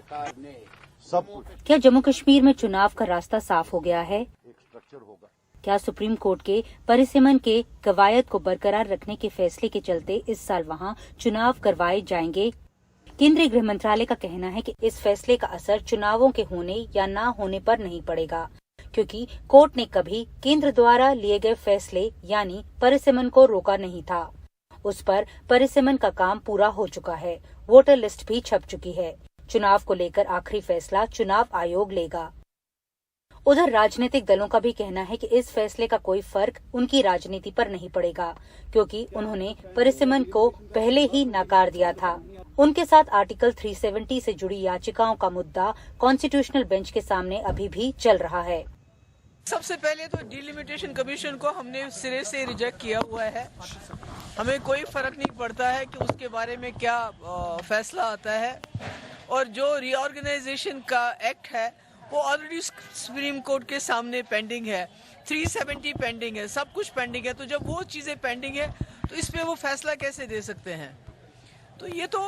सरकार ने सब कुछ। क्या जम्मू कश्मीर में चुनाव का रास्ता साफ हो गया है? एक स्ट्रक्चर होगा। क्या सुप्रीम कोर्ट के परिसीमन के कवायद को बरकरार रखने के फैसले के चलते इस साल वहां चुनाव करवाए जाएंगे? केंद्रीय गृह मंत्रालय का कहना है कि इस फैसले का असर चुनावों के होने या न होने पर नहीं पड़ेगा, क्योंकि कोर्ट ने कभी केंद्र द्वारा लिए गए फैसले यानी परिसीमन को रोका नहीं था। उस पर परिसीमन का काम पूरा हो चुका है, वोटर लिस्ट भी छप चुकी है। चुनाव को लेकर आखिरी फैसला चुनाव आयोग लेगा। उधर राजनीतिक दलों का भी कहना है कि इस फैसले का कोई फर्क उनकी राजनीति पर नहीं पड़ेगा, क्योंकि उन्होंने परिसीमन को पहले ही नकार दिया था। उनके साथ आर्टिकल 370 से जुड़ी याचिकाओं का मुद्दा कॉन्स्टिट्यूशनल बेंच के सामने अभी भी चल रहा है। सबसे पहले तो डिलिमिटेशन कमीशन को हमने सिरे से रिजेक्ट किया हुआ है। हमें कोई फर्क नहीं पड़ता है कि उसके बारे में क्या फैसला आता है, और जो रीऑर्गेनाइजेशन का एक्ट है वो ऑलरेडी सुप्रीम कोर्ट के सामने पेंडिंग है, 370 पेंडिंग है, सब कुछ पेंडिंग है। तो जब वो चीज़ें पेंडिंग है तो इस पे वो फैसला कैसे दे सकते हैं? तो ये तो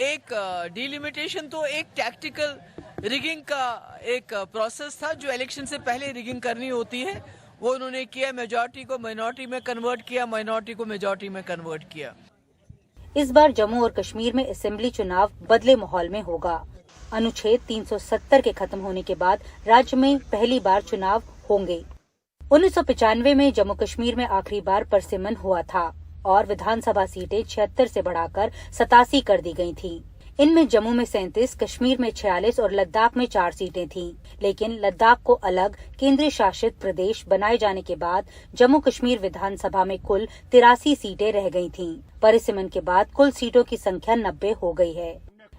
एक डिलिमिटेशन तो एक टैक्टिकल रिगिंग का एक प्रोसेस था, जो इलेक्शन से पहले रिगिंग करनी होती है, वो उन्होंने किया। मेजॉरिटी को माइनॉरिटी में कन्वर्ट किया, माइनॉरिटी को मेजॉरिटी में कन्वर्ट किया। इस बार जम्मू और कश्मीर में असेंबली चुनाव बदले माहौल में होगा। अनुच्छेद 370 के खत्म होने के बाद राज्य में पहली बार चुनाव होंगे। 1995 में जम्मू कश्मीर में आखिरी बार परिसीमन हुआ था और विधानसभा सीटें 76 से बढ़ाकर 87 कर दी गई थीं। इनमें जम्मू में 37, कश्मीर में 46 और लद्दाख में 4 सीटें थीं। लेकिन लद्दाख को अलग केंद्रीय शासित प्रदेश बनाए जाने के बाद जम्मू कश्मीर विधानसभा में कुल 83 सीटें रह गई थीं। परिसीमन के बाद कुल सीटों की संख्या 90 हो गई है।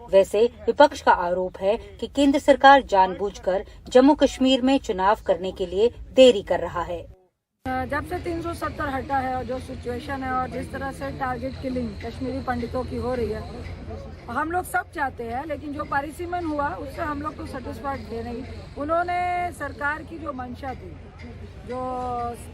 वैसे विपक्ष का आरोप है कि केंद्र सरकार जानबूझकर जम्मू कश्मीर में चुनाव करने के लिए देरी कर रहा है। जब से 370 हटा है और जो सिचुएशन है और जिस तरह से टारगेट किलिंग कश्मीरी पंडितों की हो रही है, हम लोग सब चाहते हैं, लेकिन जो परिसीमन हुआ उससे हम लोग तो सेटिस्फाइड थे नहीं। उन्होंने सरकार की जो मंशा थी, जो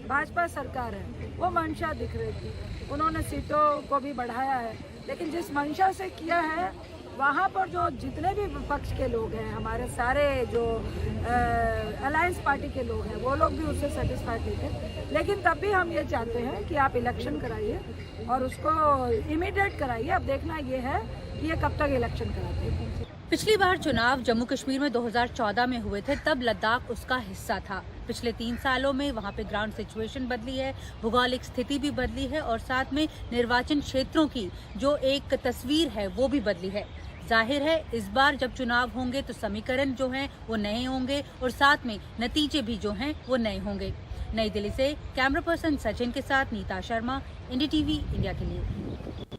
भाजपा सरकार है, वो मंशा दिख रही थी। उन्होंने सीटों को भी बढ़ाया है, लेकिन जिस मंशा से किया है वहाँ पर जो जितने भी विपक्ष के लोग हैं, हमारे सारे जो अलायंस पार्टी के लोग हैं, वो लोग भी उससे सेटिस्फाइड नहीं थे। लेकिन तब भी हम ये चाहते हैं कि आप इलेक्शन कराइए और उसको इमीडिएट कराइए। अब देखना ये है कि ये कब तक इलेक्शन कराते हैं। पिछली बार चुनाव जम्मू कश्मीर में 2014 में हुए थे, तब लद्दाख उसका हिस्सा था। पिछले 3 सालों में वहां पे ग्राउंड सिचुएशन बदली है, भौगोलिक स्थिति भी बदली है और साथ में निर्वाचन क्षेत्रों की जो एक तस्वीर है वो भी बदली है। जाहिर है इस बार जब चुनाव होंगे तो समीकरण जो हैं वो नए होंगे और साथ में नतीजे भी जो हैं वो नए होंगे। नई दिल्ली से कैमरा पर्सन सचिन के साथ नीता शर्मा, NDTV इंडिया के लिए।